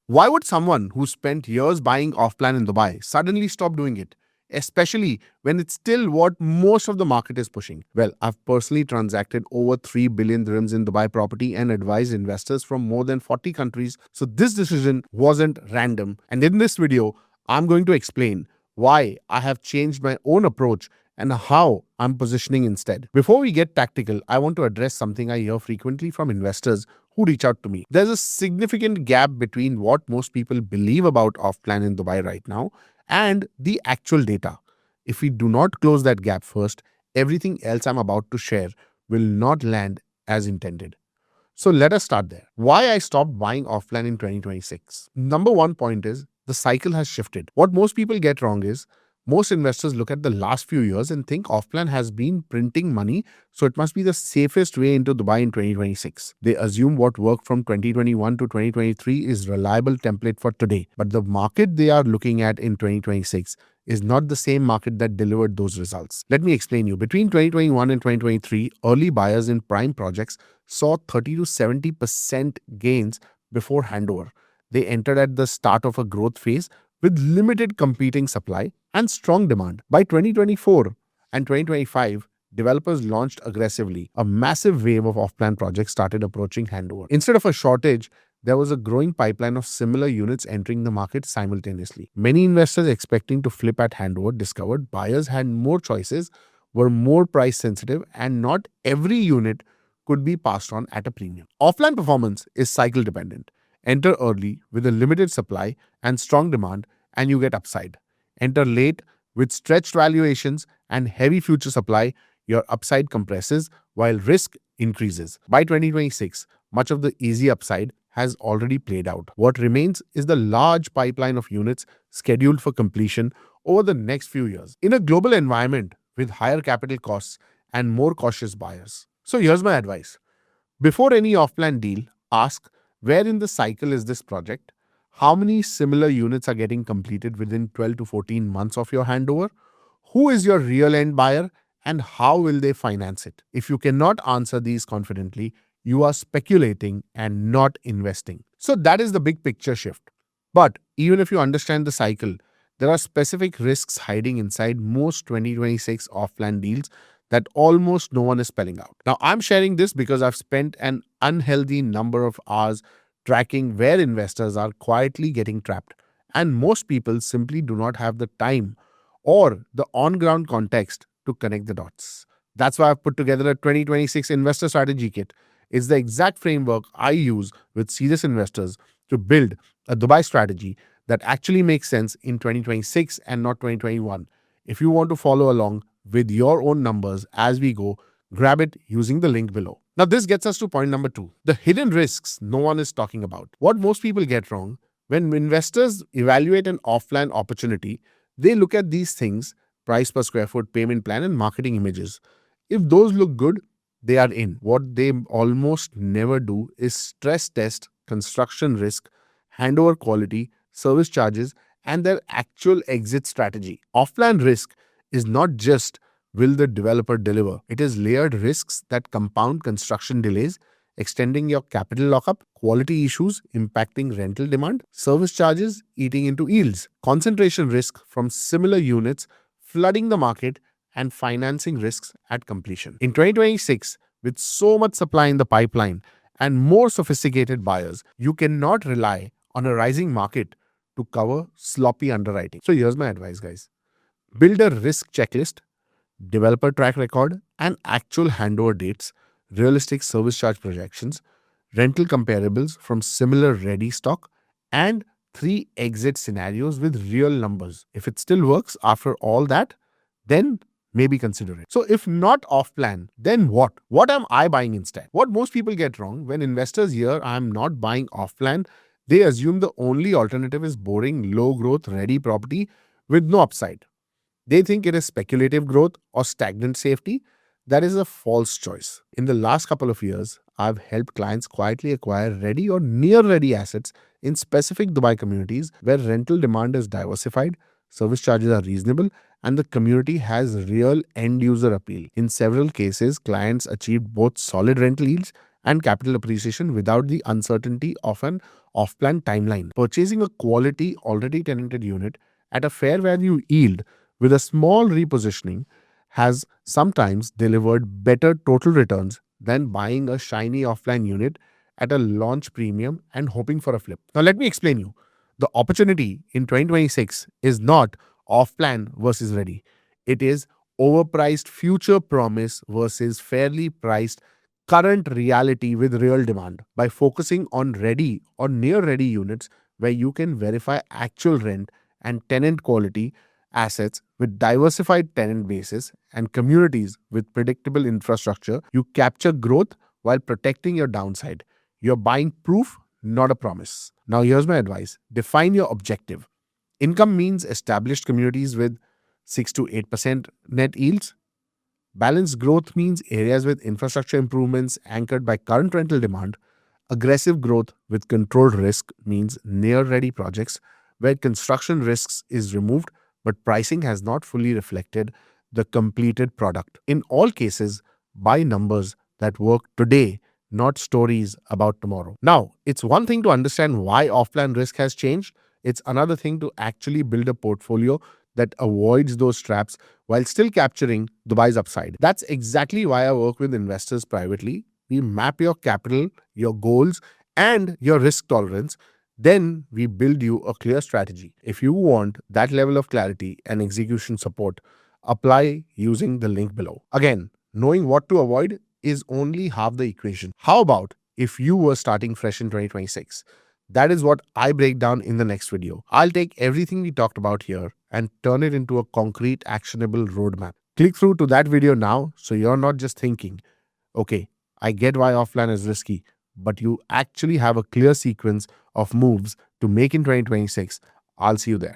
Why would someone who spent years buying off plan in Dubai suddenly stop doing it? Especially when it's still what most of the market is pushing. Well, I've personally transacted over 3 billion dirhams in Dubai property and advised investors from more than 40 countries. So this decision wasn't random. And in this video, I'm going to explain why I have changed my own approach and how I'm positioning instead. Before we get tactical, I want to address something I hear frequently from investors who reach out to me. There's a significant gap between what most people believe about off plan in Dubai right now and the actual data. If we do not close that gap first, everything else I'm about to share will not land as intended. So let us start there. Why I stopped buying offline in 2026. Number one point is the cycle has shifted. What most people get wrong is most investors look at the last few years and think offline has been printing money, so it must be the safest way into Dubai in 2026. They assume what worked from 2021 to 2023 is reliable template for today. But the market they are looking at in 2026 is not the same market that delivered those results. Let me explain you. Between 2021 and 2023, early buyers in prime projects saw 30 to 70% gains before handover. They entered at the start of a growth phase with limited competing supply and strong demand. By 2024 and 2025, developers launched aggressively. A massive wave of off-plan projects started approaching handover. Instead of a shortage, there was a growing pipeline of similar units entering the market simultaneously. Many investors expecting to flip at handover discovered buyers had more choices, were more price sensitive, and not every unit could be passed on at a premium. Offline performance is cycle dependent. Enter early with a limited supply and strong demand, and you get upside. Enter late with stretched valuations and heavy future supply, your upside compresses while risk increases. By 2026, much of the easy upside has already played out. What remains is the large pipeline of units scheduled for completion over the next few years in a global environment with higher capital costs and more cautious buyers. So here's my advice. Before any off-plan deal, ask where in the cycle is this project? How many similar units are getting completed within 12 to 14 months of your handover? Who is your real end buyer and how will they finance it? If you cannot answer these confidently, you are speculating and not investing. So that is the big picture shift. But even if you understand the cycle, there are specific risks hiding inside most 2026 off-plan deals that almost no one is spelling out. Now, I'm sharing this because I've spent an unhealthy number of hours tracking where investors are quietly getting trapped, and most people simply do not have the time or the on-ground context to connect the dots. That's why I've put together a 2026 investor strategy kit. It's the exact framework I use with serious investors to build a Dubai strategy that actually makes sense in 2026 and not 2021. If you want to follow along with your own numbers as we go, grab it using the link below. Now, this gets us to point number 2, the hidden risks no one is talking about. What most people get wrong, when investors evaluate an offline opportunity, they look at these things: price per square foot, payment plan, and marketing images. If those look good, they are in. What they almost never do is stress test construction risk, handover quality, service charges, and their actual exit strategy. Offline risk is not just will the developer deliver, it is layered risks that compound construction delays, extending your capital lockup, quality issues impacting rental demand, service charges eating into yields, concentration risk from similar units flooding the market, and financing risks at completion. In 2026, with so much supply in the pipeline and more sophisticated buyers, you cannot rely on a rising market to cover sloppy underwriting. So here's my advice, guys. Build a risk checklist, developer track record, and actual handover dates, realistic service charge projections, rental comparables from similar ready stock, and 3 exit scenarios with real numbers. If it still works after all that, then maybe consider it. So if not off plan, then what? What am I buying instead? What most people get wrong, when investors hear I'm not buying off plan, they assume the only alternative is boring, low growth, ready property with no upside. They think it is speculative growth or stagnant safety. That is a false choice. In the last couple of years, I've helped clients quietly acquire ready or near ready assets in specific Dubai communities where rental demand is diversified, service charges are reasonable, and the community has real end user appeal. In several cases, clients achieved both solid rental yields and capital appreciation without the uncertainty of an off-plan timeline. Purchasing a quality already tenanted unit at a fair value yield with a small repositioning has sometimes delivered better total returns than buying a shiny offline unit at a launch premium and hoping for a flip. Now, let me explain you. The opportunity in 2026 is not off plan versus ready. It is overpriced future promise versus fairly priced current reality with real demand. By focusing on ready or near ready units where you can verify actual rent and tenant quality assets with diversified tenant bases and communities with predictable infrastructure, you capture growth while protecting your downside. You're buying proof, not a promise. Now, here's my advice: define your objective. Income means established communities with 6 to 8% net yields. Balanced growth means areas with infrastructure improvements anchored by current rental demand. Aggressive growth with controlled risk means near ready projects where construction risks is removed but pricing has not fully reflected the completed product. In all cases, buy numbers that work today, not stories about tomorrow. Now, it's one thing to understand why off-plan risk has changed. It's another thing to actually build a portfolio that avoids those traps while still capturing Dubai's upside. That's exactly why I work with investors privately. We map your capital, your goals, and your risk tolerance. Then we build you a clear strategy. If you want that level of clarity and execution support, apply using the link below. Again, knowing what to avoid is only half the equation. How about if you were starting fresh in 2026? That is what I break down in the next video. I'll take everything we talked about here and turn it into a concrete, actionable roadmap. Click through to that video now so you're not just thinking, okay, I get why offline is risky, but you actually have a clear sequence of moves to make in 2026. I'll see you there.